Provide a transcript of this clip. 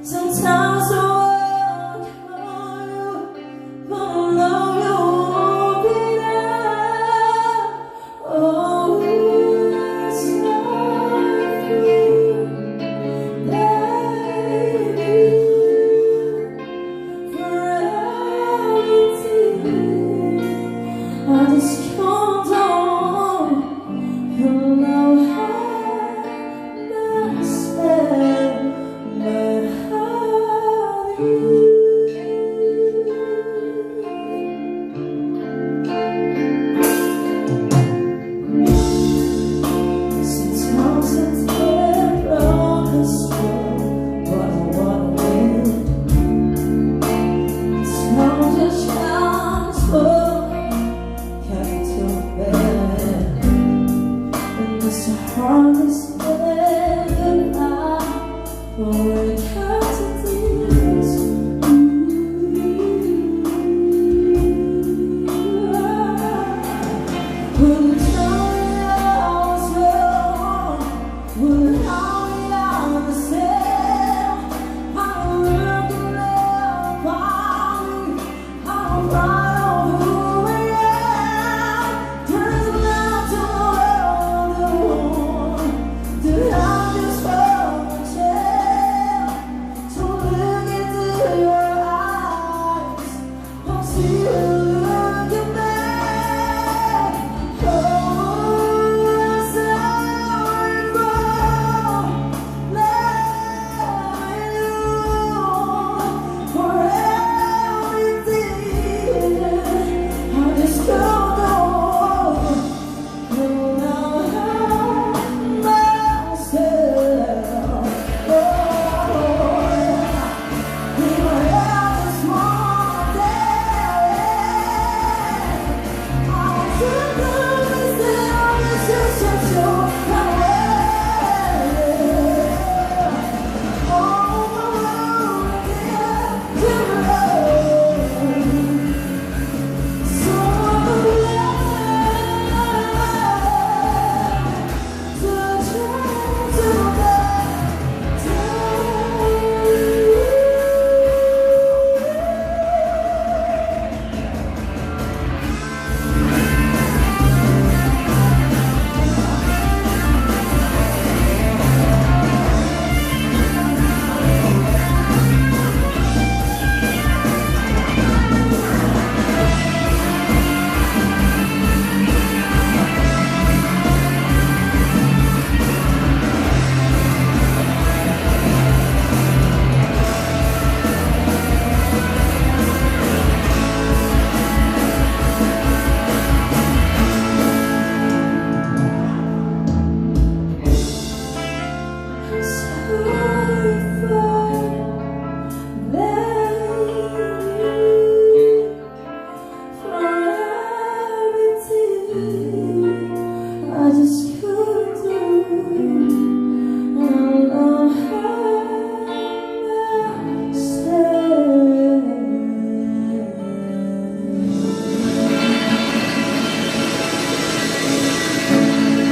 Sometimes I walk on you, but I know you won't be there. Oh, it's not free, baby, forever. I just can't on. You know how much spend my sometimes it's a broken soul, but I wanna live. Sometimes it's transformed, can't do better. And it's the hardest thing that I